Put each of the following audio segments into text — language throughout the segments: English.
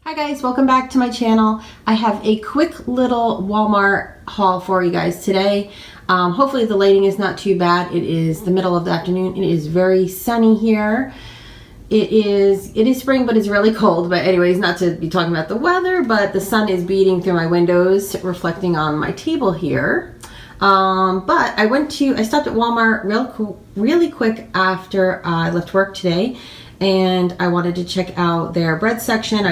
Hi guys, welcome back to my channel. I have a quick little Walmart haul for you guys today. Hopefully the lighting is not too bad. It is the middle of the afternoon. It is very sunny here. It is spring, but it's really cold. But anyways, not to be talking about the weather, but the sun is beating through my windows, reflecting on my table here. But I stopped at Walmart really quick after I left work today. And I wanted to check out their bread section. I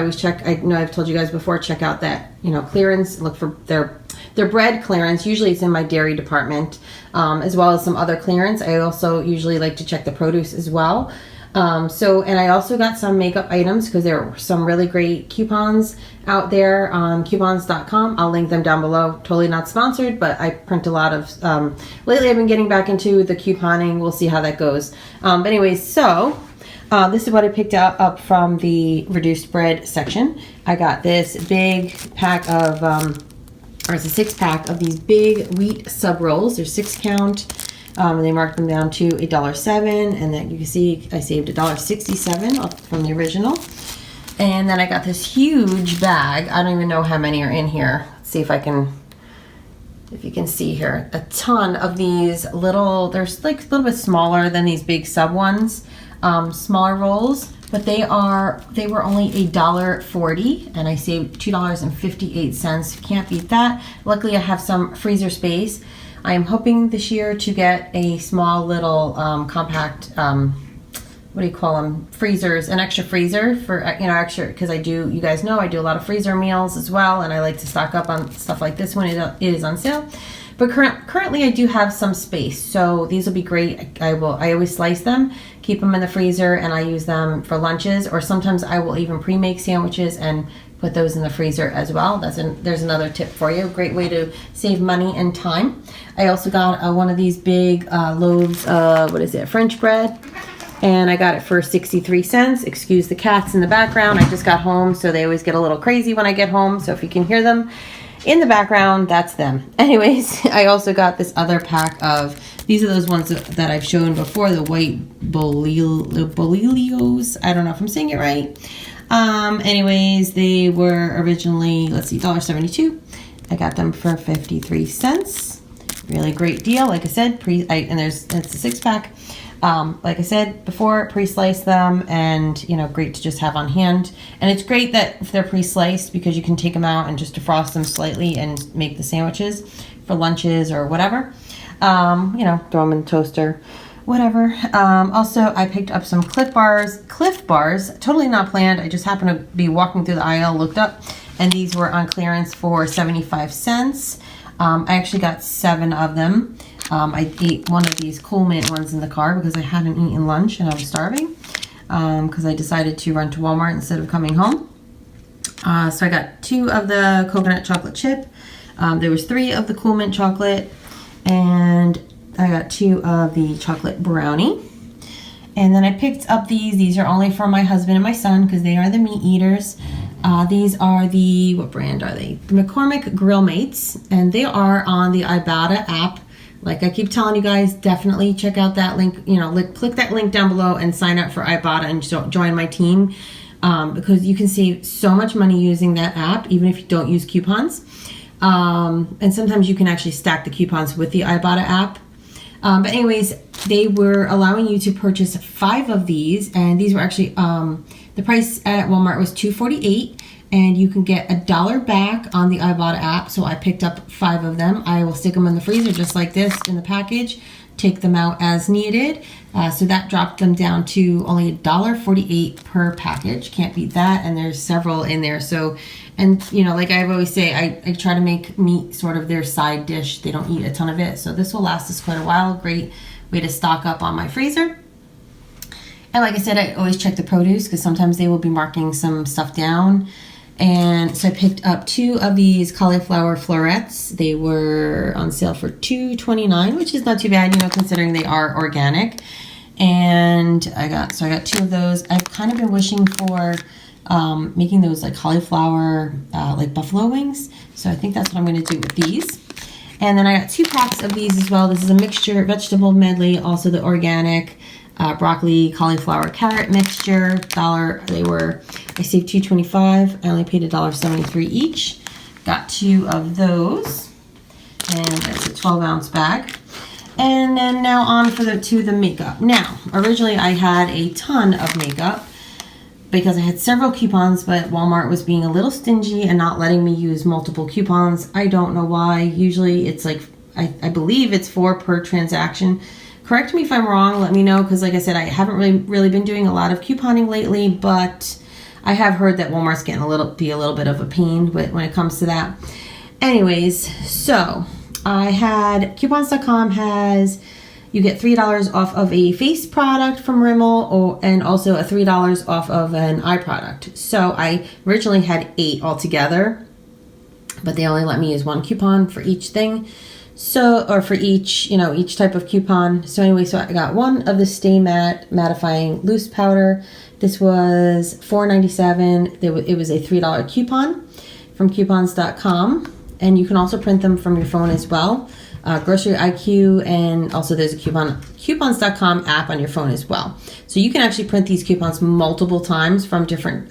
know I've told you guys before, check out that, clearance, look for their bread clearance. Usually it's in my dairy department, as well as some other clearance. I also usually like to check the produce as well. And I also got some makeup items because there were some really great coupons out there on coupons.com. I'll link them down below. Totally not sponsored, but I print a lot of, lately I've been getting back into the couponing. We'll see how that goes. But anyways, so this is what I picked up from the reduced bread section. I got this big pack of, or it's a 6-pack of these big wheat sub rolls. They're 6 count. And they marked them down to $1.07, and then you can see I saved $1.67 from the original. And then I got this huge bag. I don't even know how many are in here. Let's see if you can see here. A ton of these little, they're like a little bit smaller than these big sub ones. Smaller rolls, but they were only $1.40, and I saved $2.58. Can't beat that. Luckily I have some freezer space. I am hoping this year to get a small little compact, what do you call them, freezers, an extra freezer for, extra, because you guys know I do a lot of freezer meals as well, and I like to stock up on stuff like this when it is on sale. But currently I do have some space, so these will be great. I always slice them, keep them in the freezer, and I use them for lunches, or sometimes I will even pre-make sandwiches and put those in the freezer as well. There's another tip for you. Great way to save money and time. I also got one of these big loaves of, French bread, and I got it for 63 cents. Excuse the cats in the background. I just got home, so they always get a little crazy when I get home, so if you can hear them in the background, that's them. Anyways, I also got this other pack of, these are those ones that I've shown before, the white bolillos. I don't know if I'm saying it right. Anyways, they were originally, $1.72. I got them for 53 cents. Really great deal. Like I said, it's a 6-pack. Like I said before, pre-slice them, and great to just have on hand. And it's great that if they're pre-sliced, because you can take them out and just defrost them slightly and make the sandwiches for lunches or whatever. Throw them in the toaster, whatever. Also, I picked up some Cliff Bars, totally not planned. I just happened to be walking through the aisle, looked up, and these were on clearance for 75 cents. I actually got 7 of them. I ate one of these Cool Mint ones in the car because I hadn't eaten lunch and I was starving, because I decided to run to Walmart instead of coming home. So I got 2 of the coconut chocolate chip. There was 3 of the Cool Mint chocolate, and I got 2 of the chocolate brownie. And then I picked up these are only for my husband and my son because they are the meat eaters. These are what brand are they? The McCormick Grill Mates, and they are on the IBOTTA app. Like I keep telling you guys, definitely check out that link, click that link down below and sign up for IBOTTA and join my team, because you can save so much money using that app, even if you don't use coupons. And sometimes you can actually stack the coupons with the IBOTTA app. But anyways, they were allowing you to purchase 5 of these, and these were actually, the price at Walmart was $2.48, and you can get $1 back on the IBOTTA app. So I picked up 5 of them. I will stick them in the freezer just like this in the package, take them out as needed. So that dropped them down to only $1.48 per package. Can't beat that. And there's several in there. So, and like I always say, I try to make meat sort of their side dish. They don't eat a ton of it. So this will last us quite a while. Great way to stock up on my freezer. And like I said, I always check the produce because sometimes they will be marking some stuff down. And so I picked up 2 of these cauliflower florets. They were on sale for $2.29, which is not too bad, considering they are organic. And I got 2 of those. I've kind of been wishing for making those like cauliflower, like buffalo wings. So I think that's what I'm going to do with these. And then I got 2 packs of these as well. This is a mixture vegetable medley, also the organic. broccoli, cauliflower, carrot mixture. I saved $2.25. I only paid $1.73 each. Got 2 of those, and that's a 12-ounce bag. And then now on to the makeup. Now, originally I had a ton of makeup because I had several coupons, but Walmart was being a little stingy and not letting me use multiple coupons. I don't know why. Usually it's like, I believe it's 4 per transaction. Correct me if I'm wrong, let me know, because like I said, I haven't really been doing a lot of couponing lately, but I have heard that Walmart's getting a little bit of a pain when it comes to that. Anyways, so I had coupons.com has, you get $3 off of a face product from Rimmel, and also a $3 off of an eye product. So I originally had 8 altogether, but they only let me use 1 coupon for each thing. So, or for each type of coupon. So anyway, so I got 1 of the Stay Matte Mattifying Loose Powder. This was $4.97. It was a $3 coupon from coupons.com. And you can also print them from your phone as well. Grocery IQ, and also there's a coupons.com app on your phone as well. So you can actually print these coupons multiple times from different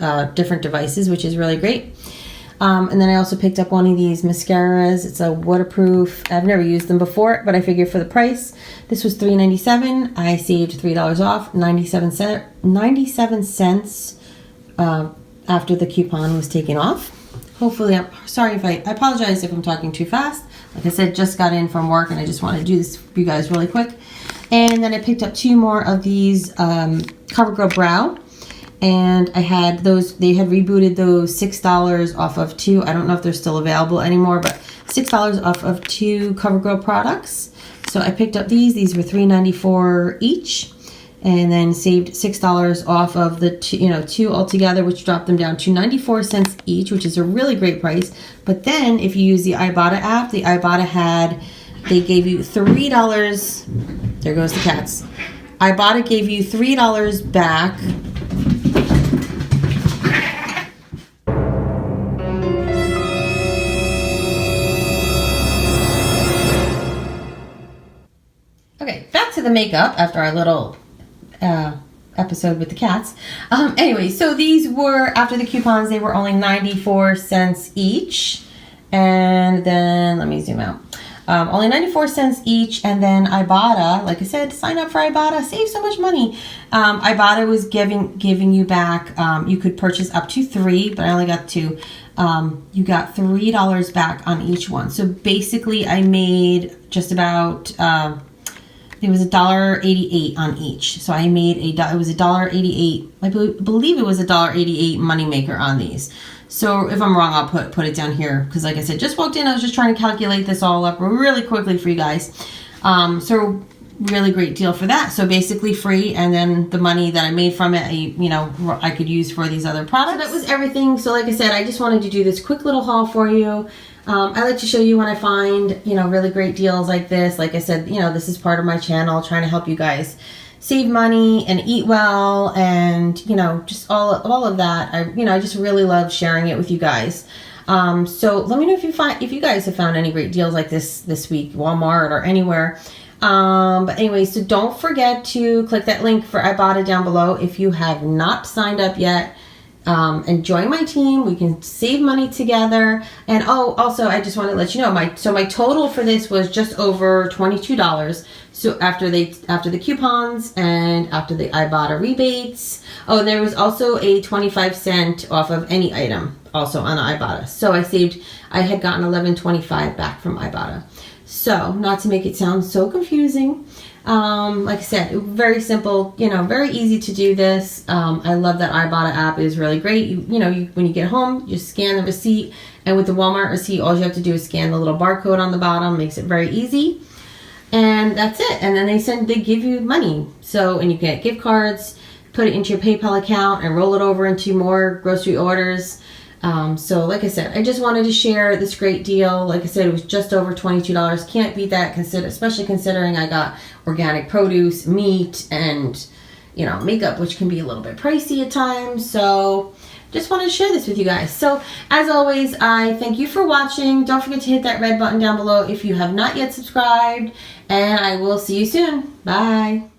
devices, which is really great. And then I also picked up 1 of these mascaras. It's a waterproof. I've never used them before, but I figured for the price, this was $3.97. I saved $3 off, 97 cents after the coupon was taken off. Hopefully, I apologize if I'm talking too fast. Like I said, just got in from work and I just want to do this for you guys really quick. And then I picked up 2 more of these CoverGirl Brow. And I had those, they had rebooted those $6 off of 2. I don't know if they're still available anymore, but $6 off of 2 CoverGirl products. So I picked up these. These were $3.94 each, and then saved $6 off of the 2 altogether, which dropped them down to 94 cents each, which is a really great price. But then if you use the IBOTTA app, the IBOTTA they gave you $3. There goes the cats. IBOTTA gave you $3 back. Okay, back to the makeup after our little episode with the cats. Anyway, so these were, after the coupons, they were only 94 cents each. And then, let me zoom out. Only 94 cents each. And then Ibotta, like I said, sign up for Ibotta, save so much money. Ibotta was giving you back, you could purchase up to 3, but I only got 2. You got $3 back on each one. So basically I made just about, it was $1.88 on each. So I made it was $1.88. I believe it was $1.88 moneymaker on these. So if I'm wrong, I'll put it down here, because like I said, just walked in. I was just trying to calculate this all up really quickly for you guys. So really great deal for that. So basically free, and then the money that I made from it, I could use for these other products. So that was everything. So like I said, I just wanted to do this quick little haul for you. I like to show you when I find, really great deals like this. Like I said, this is part of my channel, trying to help you guys save money and eat well, and, just all of that. I just really love sharing it with you guys. So let me know if you guys have found any great deals like this week, Walmart or anywhere. But anyway, so don't forget to click that link for Ibotta down below if you have not signed up yet. And join my team. We can save money together. And also I just want to let you know, my total for this was just over $22. So after the coupons and after the Ibotta rebates. Oh, there was also a 25 cent off of any item also on Ibotta. So I had gotten $11.25 back from Ibotta. So not to make it sound so confusing, like I said, very simple, very easy to do this. I love that IBOTTA app. Is really great. When you get home, you scan the receipt, and with the Walmart receipt, all you have to do is scan the little barcode on the bottom. Makes it very easy, and that's it. And then they give you money. So, and you get gift cards, put it into your PayPal account, and roll it over into more grocery orders. So like I said, I just wanted to share this great deal. Like I said, it was just over $22. Can't beat that, especially considering I got organic produce, meat, and, makeup, which can be a little bit pricey at times. So just wanted to share this with you guys. So as always, I thank you for watching. Don't forget to hit that red button down below if you have not yet subscribed, and I will see you soon. Bye.